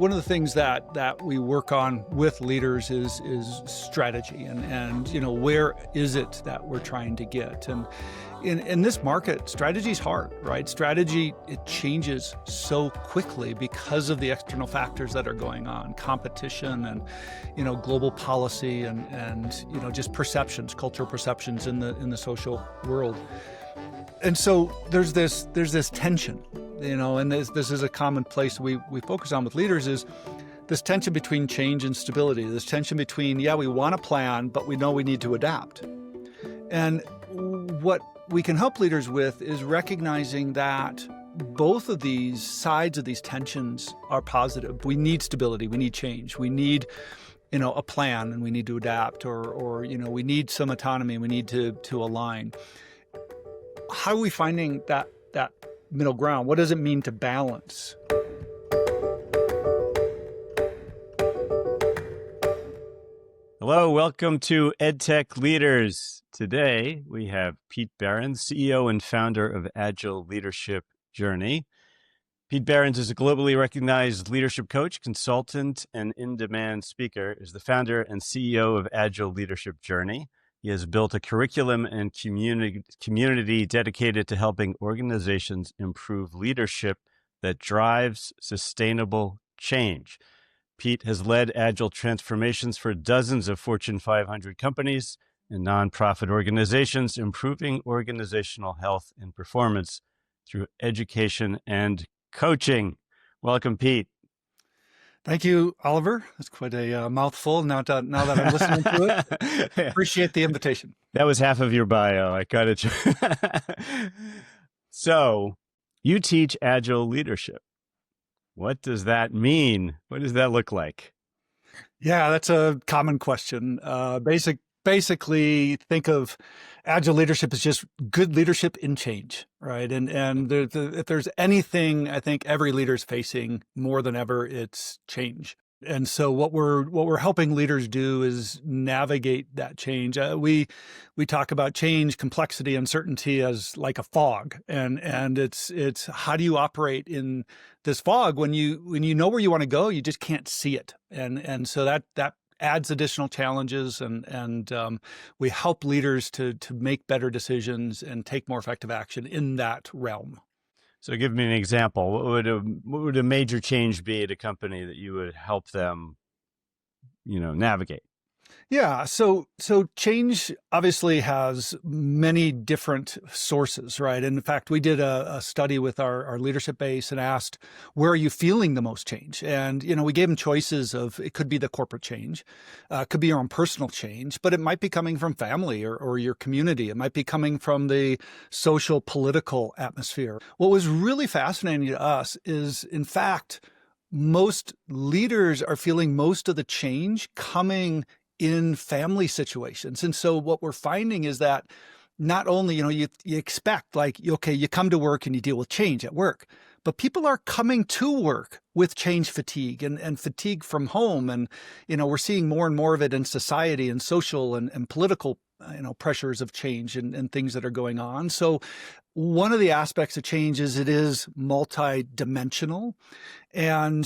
one of the things that we work on with leaders is strategy and where is it that we're trying to get? And in this market, strategy is hard, right? Strategy, it changes so quickly because of the external factors that are going on, competition and global policy and just perceptions, cultural perceptions in the social world. And so there's this tension, and this is a common place we focus on with leaders, is this tension between change and stability, this tension between, we want a plan, but we know we need to adapt. And what we can help leaders with is recognizing that both of these sides of these tensions are positive. We need stability, we need change, we need a plan, and we need to adapt, or we need some autonomy, we need to align. How are we finding that middle ground? What does it mean to balance? Hello, welcome to EdTech Leaders. Today we have Pete Behrens, CEO and founder of Agile Leadership Journey. Pete Behrens is a globally recognized leadership coach, consultant, and in-demand speaker. Is the founder and CEO of Agile Leadership Journey. He has built a curriculum and community dedicated to helping organizations improve leadership that drives sustainable change. Pete has led agile transformations for dozens of Fortune 500 companies and nonprofit organizations, improving organizational health and performance through education and coaching. Welcome, Pete. Thank you, Oliver. That's quite a mouthful now that I'm listening to it. Appreciate the invitation. That was half of your bio. I got it. So you teach agile leadership. What does that mean? What does that look like? Yeah, that's a common question. Basically, think of agile leadership as just good leadership in change, right? And if there's anything I think every leader is facing more than ever, it's change. And so what we're helping leaders do is navigate that change. We talk about change, complexity, uncertainty as like a fog, and it's how do you operate in this fog when you know where you want to go, you just can't see it, and so that adds additional challenges, and we help leaders to make better decisions and take more effective action in that realm. So give me an example. What would a major change be at a company that you would help them, navigate? Yeah, so change obviously has many different sources, right? And in fact, we did a study with our leadership base and asked, where are you feeling the most change? And, we gave them choices of, it could be the corporate change, it could be your own personal change, but it might be coming from family or your community. It might be coming from the social, political atmosphere. What was really fascinating to us is, in fact, most leaders are feeling most of the change coming in family situations. And so what we're finding is that not only, you expect you come to work and you deal with change at work, but people are coming to work with change fatigue and fatigue from home. And, we're seeing more and more of it in society and social and political, pressures of change and things that are going on. So one of the aspects of change is it is multidimensional, and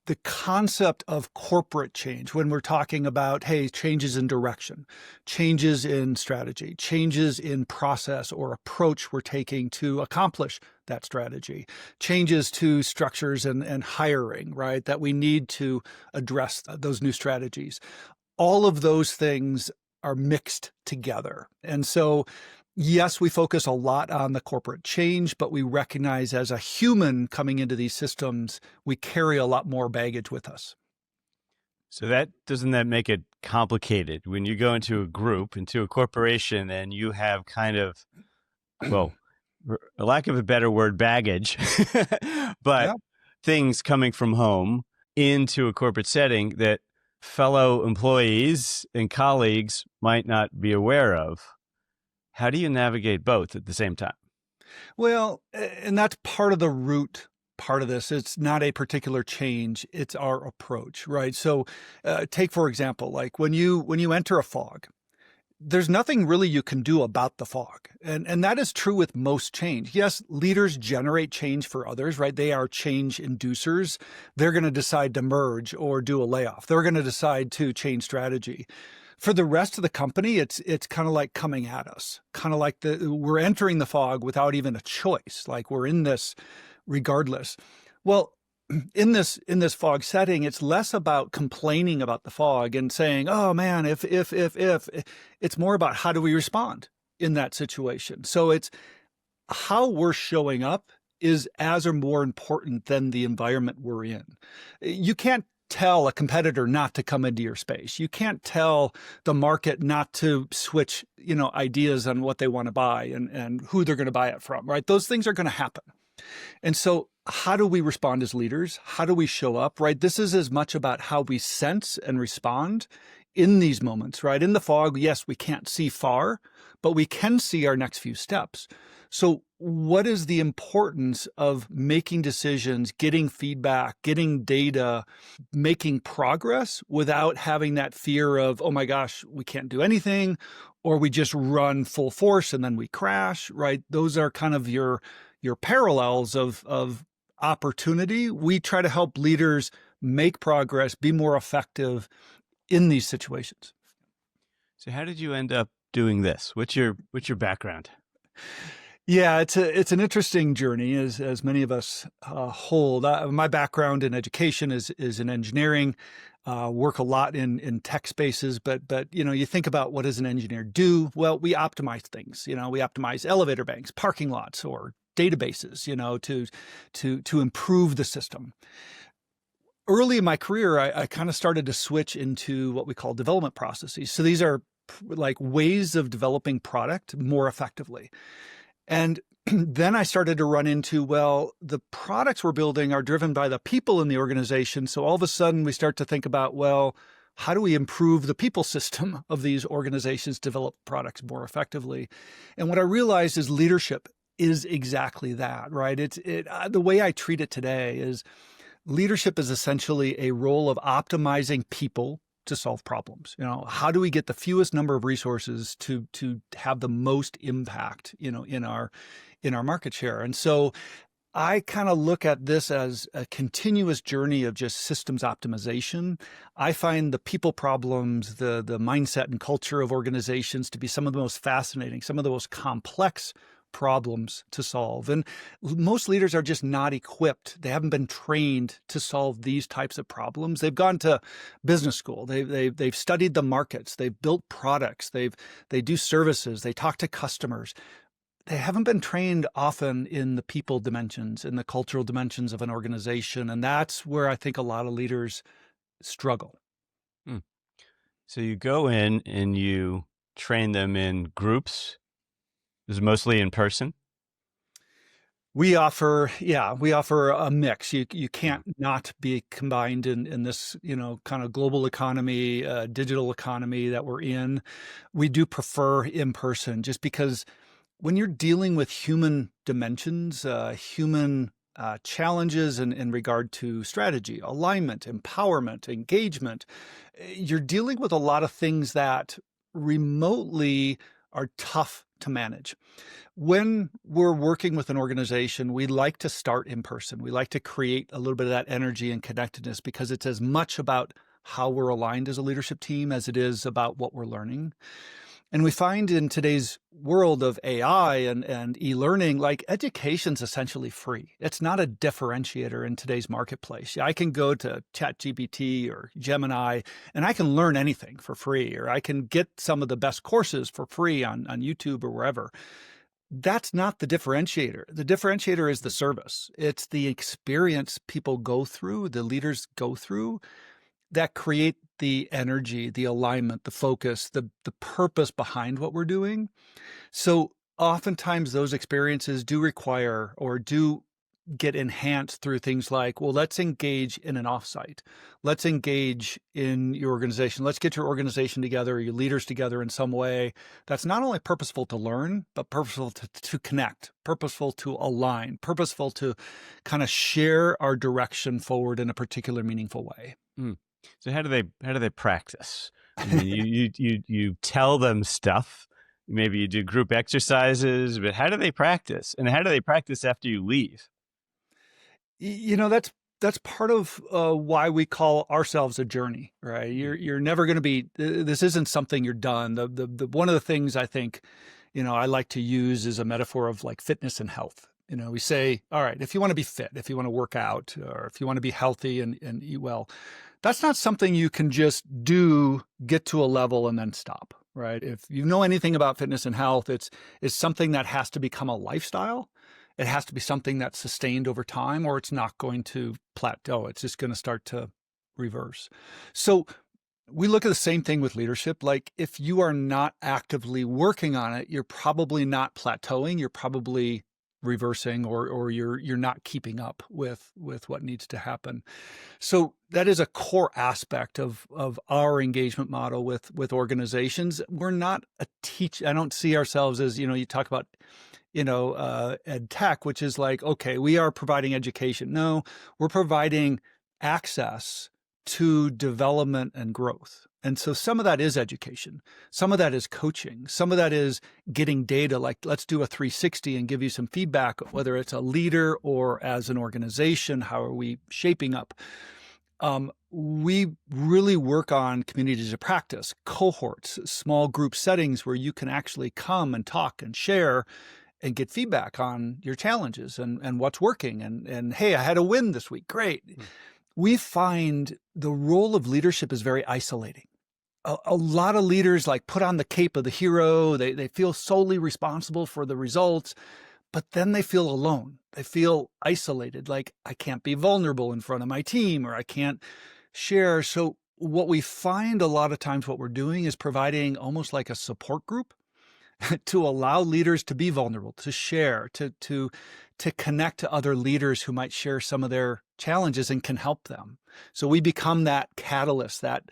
the concept of corporate change, when we're talking about, changes in direction, changes in strategy, changes in process or approach we're taking to accomplish that strategy, changes to structures and hiring, right, that we need to address those new strategies. All of those things are mixed together. And so yes, we focus a lot on the corporate change, but we recognize as a human coming into these systems, we carry a lot more baggage with us. So doesn't that make it complicated when you go into a group, into a corporation, and you have kind of, well, a lack of a better word, baggage, but things coming from home into a corporate setting that fellow employees and colleagues might not be aware of? How do you navigate both at the same time? Well, and that's part of the root part of this. It's not a particular change, it's our approach, right? So take, for example, like when you enter a fog, there's nothing really you can do about the fog. And that is true with most change. Yes, leaders generate change for others, right? They are change inducers. They're going to decide to merge or do a layoff. They're going to decide to change strategy. For the rest of the company, it's kind of like coming at us, kind of like we're entering the fog without even a choice. Like we're in this regardless. Well, in this fog setting, it's less about complaining about the fog and saying, "Oh man, if." It's more about how do we respond in that situation. So it's how we're showing up is as or more important than the environment we're in. You can't tell a competitor not to come into your space. You can't tell the market not to switch, ideas on what they want to buy and who they're going to buy it from, right? Those things are going to happen. And so how do we respond as leaders? How do we show up, right? This is as much about how we sense and respond in these moments, right? In the fog, yes, we can't see far, but we can see our next few steps. So what is the importance of making decisions, getting feedback, getting data, making progress without having that fear of, oh my gosh, we can't do anything, or we just run full force and then we crash, right? Those are kind of your parallels of opportunity. We try to help leaders make progress, be more effective in these situations. So how did you end up doing this? What's your background? Yeah, it's an interesting journey, as many of us hold. My background in education is in engineering. Work a lot in tech spaces, but you think about what does an engineer do? Well, we optimize things. We optimize elevator banks, parking lots, or databases. To improve the system. Early in my career, I kind of started to switch into what we call development processes. So these are like ways of developing product more effectively. And then I started to run into, well, the products we're building are driven by the people in the organization. So all of a sudden we start to think about, well, how do we improve the people system of these organizations, develop products more effectively? And what I realized is leadership is exactly that, right? The way I treat it today is leadership is essentially a role of optimizing people to solve problems. How do we get the fewest number of resources to have the most impact, in our market share? And so I kind of look at this as a continuous journey of just systems optimization. I find the people problems, the mindset and culture of organizations to be some of the most fascinating, some of the most complex problems to solve. And most leaders are just not equipped. They haven't been trained to solve these types of problems. They've gone to business school. They've studied the markets. They've built products. They do services. They talk to customers. They haven't been trained often in the people dimensions, in the cultural dimensions of an organization. And that's where I think a lot of leaders struggle. So you go in and you train them in groups. This is mostly in person? We offer a mix. You can't not be combined in this, kind of global economy, digital economy that we're in. We do prefer in person just because when you're dealing with human dimensions, human challenges in regard to strategy, alignment, empowerment, engagement, you're dealing with a lot of things that remotely are tough to manage. When we're working with an organization, we like to start in person. We like to create a little bit of that energy and connectedness because it's as much about how we're aligned as a leadership team as it is about what we're learning. And we find in today's world of AI and e-learning, like education's essentially free. It's not a differentiator in today's marketplace. I can go to ChatGPT or Gemini and I can learn anything for free, or I can get some of the best courses for free on YouTube or wherever. That's not the differentiator. The differentiator is the service. It's the experience people go through, the leaders go through, that create the energy, the alignment, the focus, the purpose behind what we're doing. So oftentimes those experiences do require or do get enhanced through things like, well, let's engage in an offsite. Let's engage in your organization. Let's get your organization together, your leaders together in some way that's not only purposeful to learn, but purposeful to connect, purposeful to align, purposeful to kind of share our direction forward in a particular meaningful way. So how do they practice? I mean, you tell them stuff. Maybe you do group exercises, but how do they practice? And how do they practice after you leave? That's part of why we call ourselves a journey, right? You're never going to be. This isn't something you're done. The one of the things I think, I like to use is a metaphor of like fitness and health. We say, all right, if you want to be fit, if you want to work out, or if you want to be healthy and eat well, that's not something you can just do, get to a level and then stop, right? If you know anything about fitness and health, it's something that has to become a lifestyle. It has to be something that's sustained over time, or it's not going to plateau. It's just going to start to reverse. So we look at the same thing with leadership. Like if you are not actively working on it, you're probably not plateauing. You're probably reversing, or you're not keeping up with what needs to happen. So that is a core aspect of our engagement model with organizations. We're not a teach. I don't see ourselves as, you talk about, ed tech, which is like, okay, we are providing education. No, we're providing access to development and growth. And so some of that is education. Some of that is coaching. Some of that is getting data, like let's do a 360 and give you some feedback, whether it's a leader or as an organization, how are we shaping up? We really work on communities of practice, cohorts, small group settings where you can actually come and talk and share and get feedback on your challenges and what's working. And hey, I had a win this week. Great. We find the role of leadership is very isolating. A lot of leaders like put on the cape of the hero. They feel solely responsible for the results, but then they feel alone. They feel isolated, like I can't be vulnerable in front of my team, or I can't share. So what we find a lot of times what we're doing is providing almost like a support group to allow leaders to be vulnerable, to share, to connect to other leaders who might share some of their challenges and can help them. So we become that catalyst, that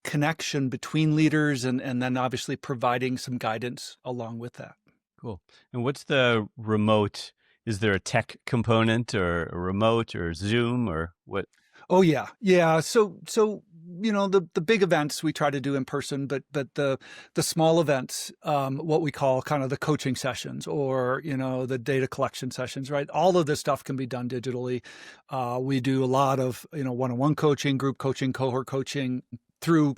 connection between leaders, and then obviously providing some guidance along with that. Cool. And what's the remote? Is there a tech component or a remote or Zoom or what? Oh yeah. Yeah. So the big events we try to do in person, but the small events, what we call kind of the coaching sessions, or the data collection sessions, right? All of this stuff can be done digitally. We do a lot of one-on-one coaching, group coaching, cohort coaching through,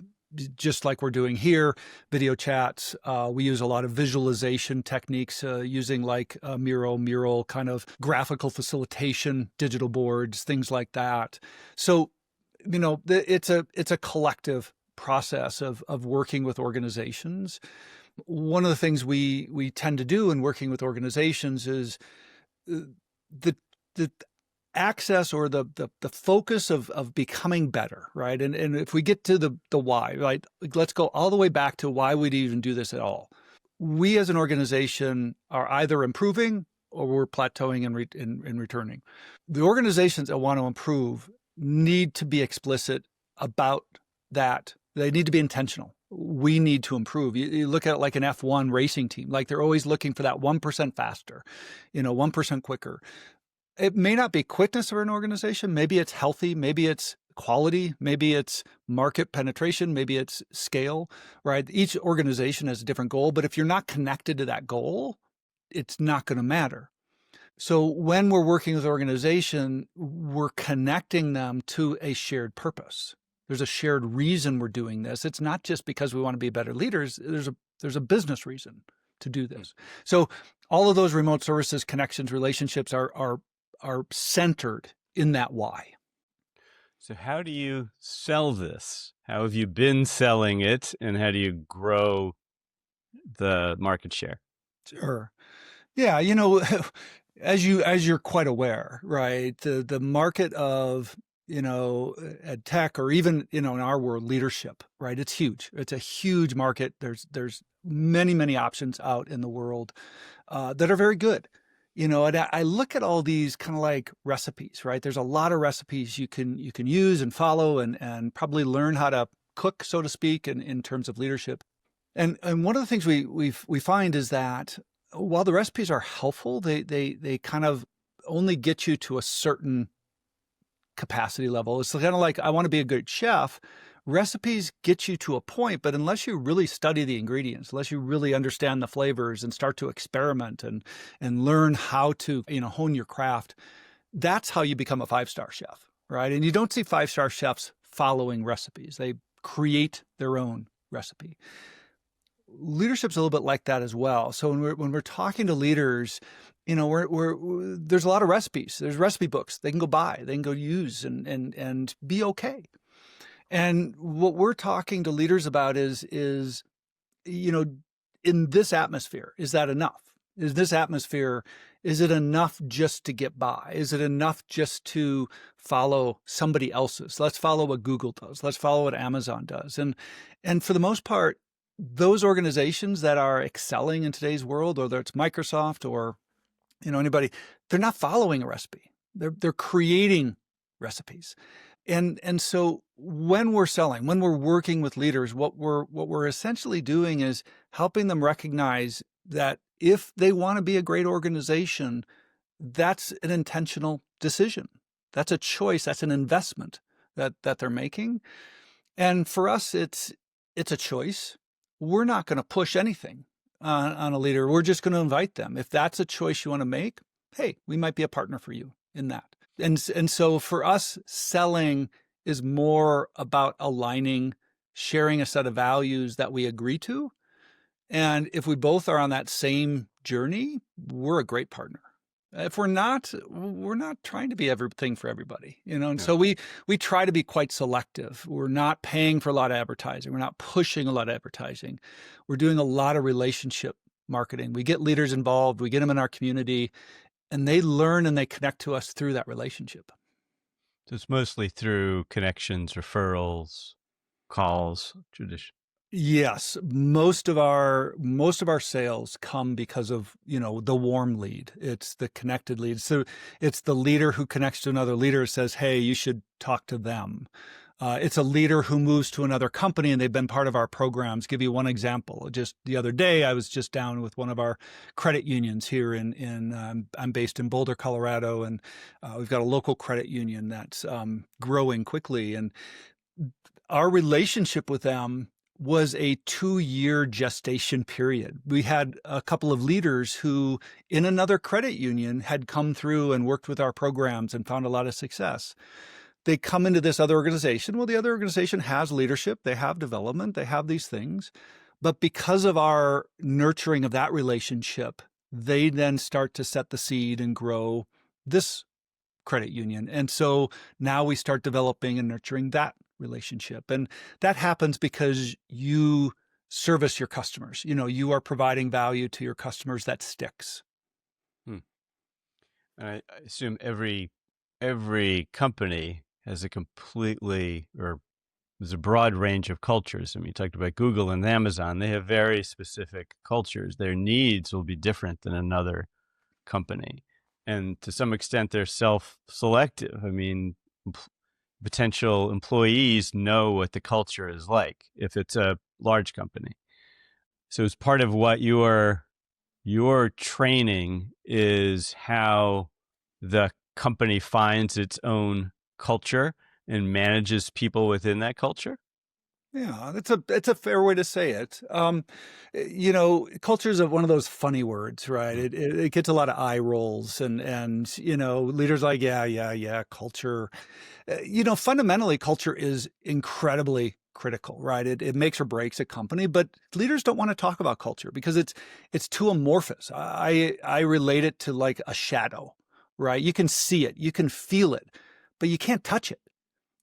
just like we're doing here, video chats. We use a lot of visualization techniques, using like mural kind of graphical facilitation, digital boards, things like that. So, it's a collective process of working with organizations. One of the things we tend to do in working with organizations is the access, or the focus of becoming better, right? And if we get to the why, right? Let's go all the way back to why we'd even do this at all. We as an organization are either improving or we're plateauing and returning. The organizations that want to improve need to be explicit about that. They need to be intentional. We need to improve. You look at it like an F1 racing team, like they're always looking for that 1% faster, 1% quicker. It may not be quickness of an organization. Maybe it's healthy. Maybe it's quality. Maybe it's market penetration. Maybe it's scale, right? Each organization has a different goal, but if you're not connected to that goal, it's not going to matter. So when we're working with an organization, we're connecting them to a shared purpose. There's a shared reason we're doing this. It's not just because we want to be better leaders. There's a business reason to do this. So all of those remote services, connections, relationships are centered in that why. So how do you sell this? How have you been selling it, and how do you grow the market share? Sure. Yeah, as you're quite aware, right? The market of, ed tech, or even, in our world, leadership, right? It's huge. It's a huge market. There's many options out in the world that are very good. And I look at all these kind of like recipes, right? There's a lot of recipes you can use and follow and probably learn how to cook, so to speak, in terms of leadership. And one of the things we find is that while the recipes are helpful, they kind of only get you to a certain capacity level. It's kind of like, I want to be a good chef, Recipes get you to a point, but unless you really study the ingredients, unless you really understand the flavors and start to experiment and learn how to, hone your craft, that's how you become a five-star chef, right? And you don't see five-star chefs following recipes. They create their own recipe. Leadership's a little bit like that as well. So when we're talking to leaders, there's a lot of recipes. There's recipe books they can go buy, they can go use and be okay. And what we're talking to leaders about is in this atmosphere, is that enough? Is this atmosphere, is it enough just to get by? Is it enough just to follow somebody else's? Let's follow what Google does. Let's follow what Amazon does. And for the most part, those organizations that are excelling in today's world, whether it's Microsoft or anybody, they're not following a recipe. They're creating recipes. And so when we're selling, when we're working with leaders, what we're essentially doing is helping them recognize that if they want to be a great organization, that's an intentional decision. That's a choice. That's an investment that they're making. And for us, it's a choice. We're not going to push anything on a leader. We're just going to invite them. If that's a choice you want to make, hey, we might be a partner for you in that. And so for us, selling is more about aligning, sharing a set of values that we agree to. And if we both are on that same journey, we're a great partner. If we're not trying to be everything for everybody, And so we try to be quite selective. We're not paying for a lot of advertising. We're not pushing a lot of advertising. We're doing a lot of relationship marketing. We get leaders involved. We get them in our community, and they learn and they connect to us through that relationship. So it's mostly through connections, referrals, calls, tradition. Yes, most of our sales come because of, the warm lead. It's the connected lead. So it's the leader who connects to another leader, says, hey, you should talk to them. It's a leader who moves to another company and they've been part of our programs. Give you one example. Just the other day, I was just down with one of our credit unions here I'm based in Boulder, Colorado, and we've got a local credit union that's growing quickly. And our relationship with them was a 2-year gestation period. We had a couple of leaders who in another credit union had come through and worked with our programs and found a lot of success. They come into this other organization. Well, the other organization has leadership, they have development, they have these things. But because of our nurturing of that relationship, they then start to set the seed and grow this credit union. And so now we start developing and nurturing that relationship. And that happens because you service your customers. You are providing value to your customers that sticks. I assume every company has there's a broad range of cultures. I mean, you talked about Google and Amazon. They have very specific cultures. Their needs will be different than another company. And to some extent, they're self-selective. I mean, potential employees know what the culture is like if it's a large company. So as part of what your training is how the company finds its own culture and manages people within that culture. Yeah, it's a fair way to say it. Culture is one of those funny words, right? It gets a lot of eye rolls and leaders like, yeah, culture. Fundamentally, culture is incredibly critical, right? It makes or breaks a company, but leaders don't want to talk about culture because it's too amorphous. I relate it to like a shadow, right? You can see it, you can feel it, but you can't touch it.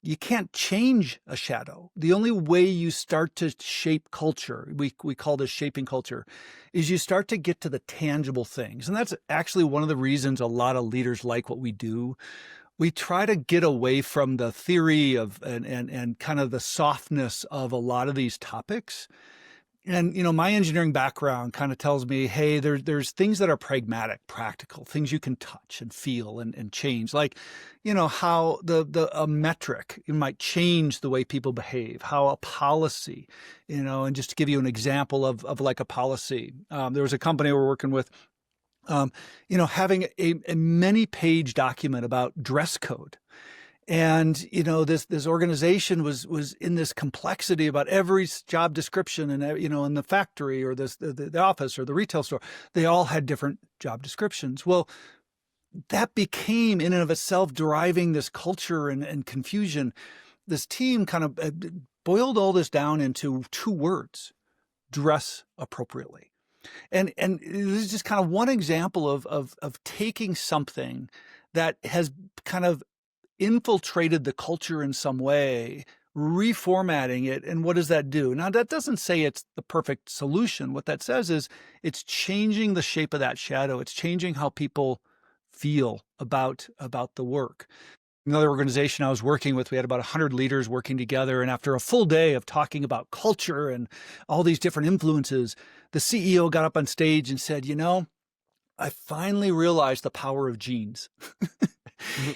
You can't change a shadow. The only way you start to shape culture, we call this shaping culture, is you start to get to the tangible things. And that's actually one of the reasons a lot of leaders like what we do. We try to get away from the theory of and kind of the softness of a lot of these topics. And, my engineering background kind of tells me, hey, there's things that are pragmatic, practical, things you can touch and feel and change. Like, how a metric might change the way people behave, how a policy, and just to give you an example of like a policy. There was a company we're working with, having a many-page document about dress code. And this organization was in this complexity about every job description, and in the factory or the office or the retail store, they all had different job descriptions. Well, that became in and of itself driving this culture and confusion. This team kind of boiled all this down into two words: dress appropriately. And this is just kind of one example of taking something that has kind of infiltrated the culture in some way, reformatting it. And what does that do? Now, that doesn't say it's the perfect solution. What that says is it's changing the shape of that shadow. It's changing how people feel about the work. Another organization I was working with, we had about 100 leaders working together. And after a full day of talking about culture and all these different influences, the CEO got up on stage and said, I finally realized the power of jeans.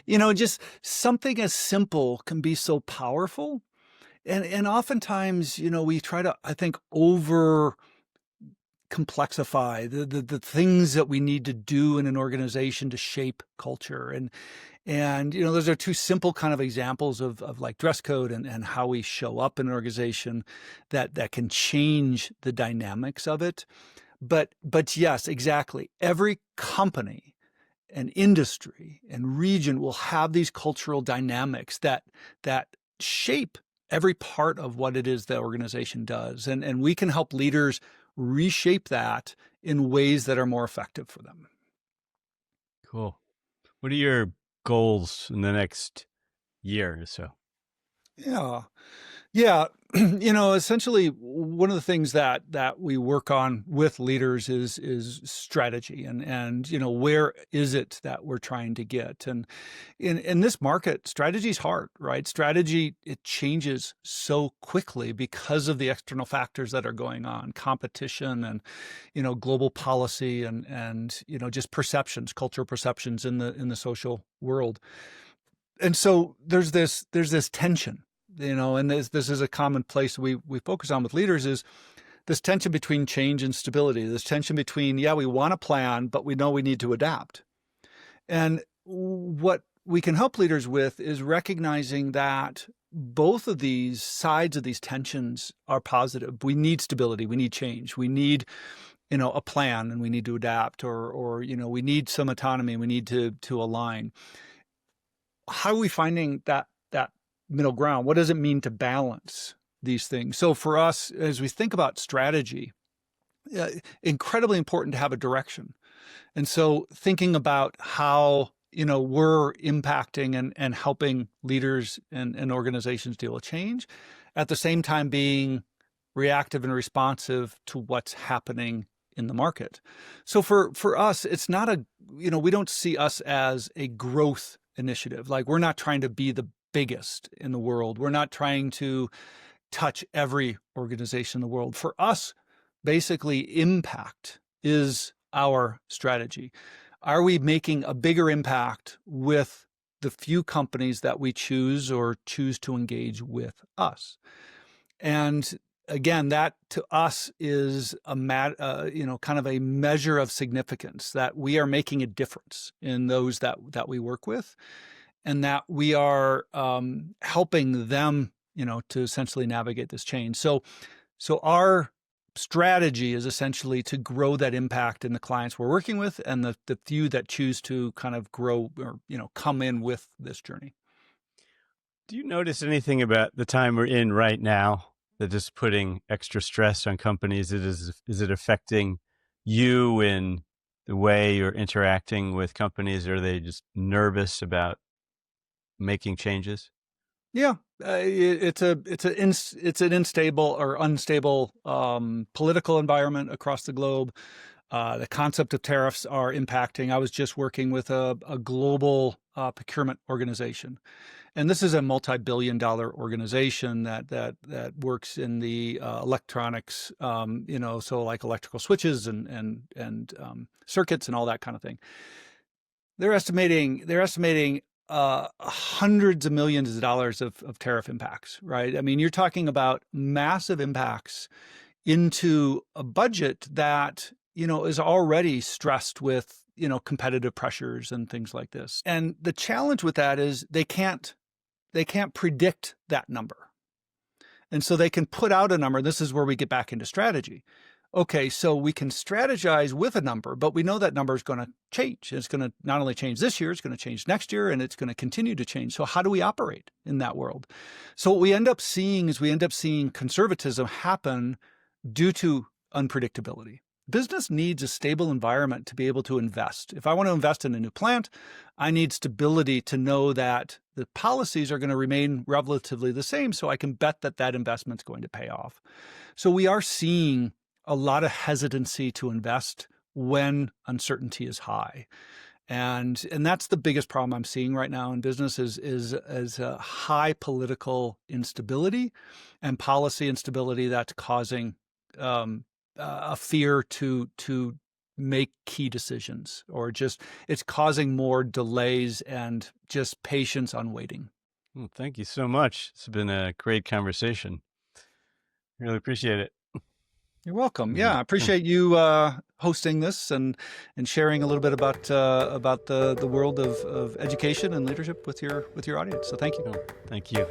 Just something as simple can be so powerful. And oftentimes, we try to, I think, over complexify the things that we need to do in an organization to shape culture. And those are two simple kind of examples of like dress code and how we show up in an organization that can change the dynamics of it. But yes, exactly. Every company and industry and region will have these cultural dynamics that shape every part of what it is the organization does. And we can help leaders reshape that in ways that are more effective for them. Cool. What are your goals in the next year or so? Yeah. Yeah. Essentially one of the things that we work on with leaders is strategy and where is it that we're trying to get? And in this market, strategy is hard, right? Strategy, it changes so quickly because of the external factors that are going on, competition and, global policy and just perceptions, cultural perceptions in the social world. And so there's this tension, and this is a common place we focus on with leaders, is this tension between change and stability, this tension between, we want a plan, but we know we need to adapt. And what we can help leaders with is recognizing that both of these sides of these tensions are positive. We need stability, we need change, we need a plan, and we need to adapt, or we need some autonomy, we need to align. How are we finding that middle ground? What does it mean to balance these things? So for us, as we think about strategy, incredibly important to have a direction. And so thinking about how, we're impacting and helping leaders and organizations deal with change, at the same time being reactive and responsive to what's happening in the market. So for us, it's not we don't see us as a growth initiative. Like, we're not trying to be the biggest in the world. We're not trying to touch every organization in the world. For us, basically, impact is our strategy. Are we making a bigger impact with the few companies that we choose to engage with us? And again, that to us is kind of a measure of significance, that we are making a difference in those that we work with, and that we are helping them, to essentially navigate this change. So our strategy is essentially to grow that impact in the clients we're working with and the few that choose to kind of grow or, come in with this journey. Do you notice anything about the time we're in right now that is putting extra stress on companies? Is it affecting you in the way you're interacting with companies? Or are they just nervous about making changes? Yeah, it's an unstable political environment across the globe. The concept of tariffs are impacting. I was just working with a global procurement organization, and this is a multi-billion-dollar organization that works in the electronics, so like electrical switches and circuits and all that kind of thing. They're estimating hundreds of millions of dollars of tariff impacts, right? I mean, you're talking about massive impacts into a budget that, is already stressed with, competitive pressures and things like this. And the challenge with that is they can't predict that number. And so they can put out a number. This is where we get back into strategy. Okay, so we can strategize with a number, but we know that number is going to change. It's going to not only change this year, it's going to change next year, and it's going to continue to change. So how do we operate in that world? So what we end up seeing is conservatism happen due to unpredictability. Business needs a stable environment to be able to invest. If I want to invest in a new plant, I need stability to know that the policies are going to remain relatively the same, so I can bet that that investment's going to pay off. So we are seeing a lot of hesitancy to invest when uncertainty is high. And that's the biggest problem I'm seeing right now in business is a high political instability and policy instability that's causing a fear to make key decisions, or just it's causing more delays and just patience on waiting. Well, thank you so much. It's been a great conversation. Really appreciate it. You're welcome. Yeah, I appreciate you hosting this and sharing a little bit about the world of education and leadership with your audience. So thank you. Thank you.